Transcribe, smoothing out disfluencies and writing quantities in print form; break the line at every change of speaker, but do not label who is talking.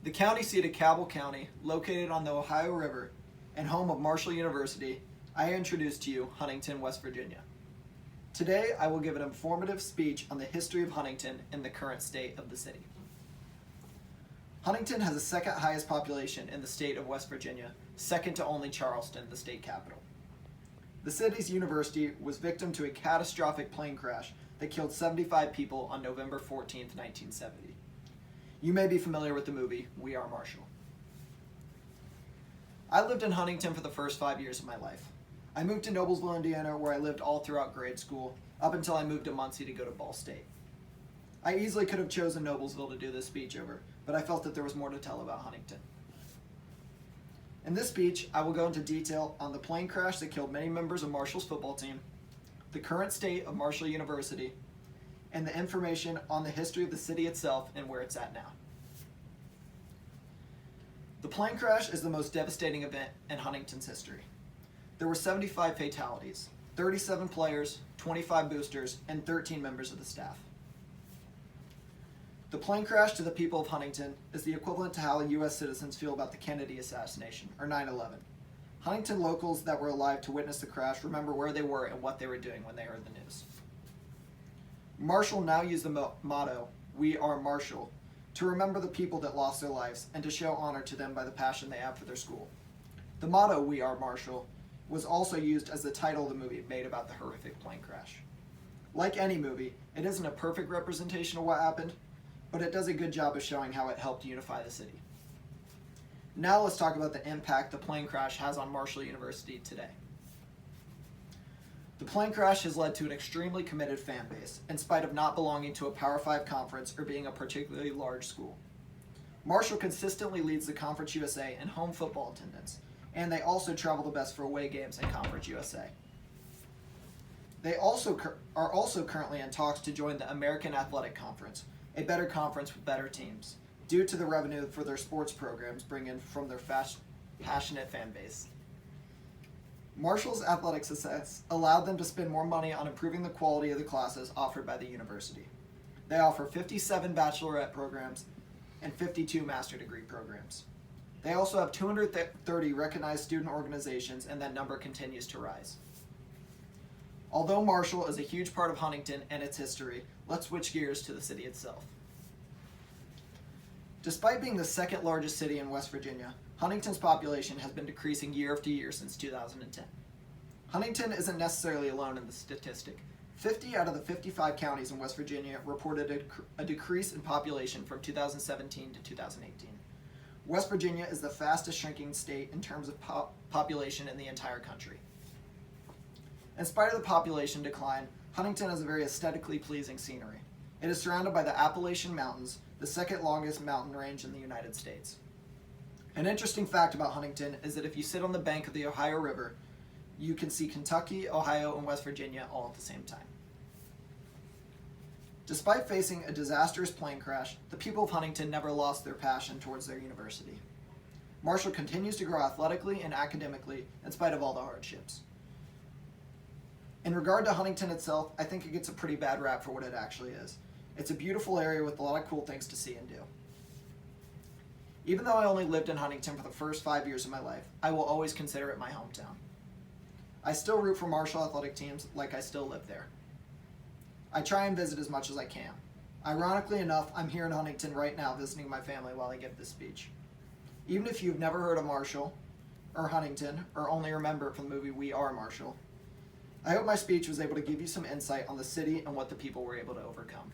The county seat of Cabell County, located on the Ohio River and home of Marshall University, I introduce to you Huntington, West Virginia. Today, I will give an informative speech on the history of Huntington and the current state of the city. Huntington has the second highest population in the state of West Virginia, second to only Charleston, the state capital. The city's university was victim to a catastrophic plane crash that killed 75 people on November 14, 1970. You may be familiar with the movie We Are Marshall. I lived in Huntington for the first 5 years of my life. I moved to Noblesville, Indiana, where I lived all throughout grade school, up until I moved to Muncie to go to Ball State. I easily could have chosen Noblesville to do this speech over, but I felt that there was more to tell about Huntington. In this speech, I will go into detail on the plane crash that killed many members of Marshall's football team, the current state of Marshall University, and the information on the history of the city itself and where it's at now. The plane crash is the most devastating event in Huntington's history. There were 75 fatalities, 37 players, 25 boosters, and 13 members of the staff. The plane crash to the people of Huntington is the equivalent to how U.S. citizens feel about the Kennedy assassination, or 9/11. Huntington locals that were alive to witness the crash remember where they were and what they were doing when they heard the news. Marshall now used the motto, "We are Marshall," to remember the people that lost their lives and to show honor to them by the passion they have for their school. The motto, "We are Marshall," was also used as the title of the movie made about the horrific plane crash. Like any movie, it isn't a perfect representation of what happened, but it does a good job of showing how it helped unify the city. Now let's talk about the impact the plane crash has on Marshall University today. The plane crash has led to an extremely committed fan base, in spite of not belonging to a Power 5 conference or being a particularly large school. Marshall consistently leads the Conference USA in home football attendance, and they also travel the best for away games in Conference USA. They are also currently in talks to join the American Athletic Conference, a better conference with better teams, due to the revenue for their sports programs bring in from their passionate fan base. Marshall's athletic success allowed them to spend more money on improving the quality of the classes offered by the university. They offer 57 bachelorette programs and 52 master degree programs. They also have 230 recognized student organizations, and that number continues to rise. Although Marshall is a huge part of Huntington and its history, let's switch gears to the city itself. Despite being the second largest city in West Virginia, Huntington's population has been decreasing year after year since 2010. Huntington isn't necessarily alone in the statistic. 50 out of the 55 counties in West Virginia reported a decrease in population from 2017 to 2018. West Virginia is the fastest shrinking state in terms of population in the entire country. In spite of the population decline, Huntington has a very aesthetically pleasing scenery. It is surrounded by the Appalachian Mountains, the second longest mountain range in the United States. An interesting fact about Huntington is that if you sit on the bank of the Ohio River, you can see Kentucky, Ohio, and West Virginia all at the same time. Despite facing a disastrous plane crash, the people of Huntington never lost their passion towards their university. Marshall continues to grow athletically and academically in spite of all the hardships. In regard to Huntington itself, I think it gets a pretty bad rap for what it actually is. It's a beautiful area with a lot of cool things to see and do. Even though I only lived in Huntington for the first 5 years of my life, I will always consider it my hometown. I still root for Marshall athletic teams like I still live there. I try and visit as much as I can. Ironically enough, I'm here in Huntington right now visiting my family while I give this speech. Even if you've never heard of Marshall or Huntington, or only remember it from the movie We Are Marshall, I hope my speech was able to give you some insight on the city and what the people were able to overcome.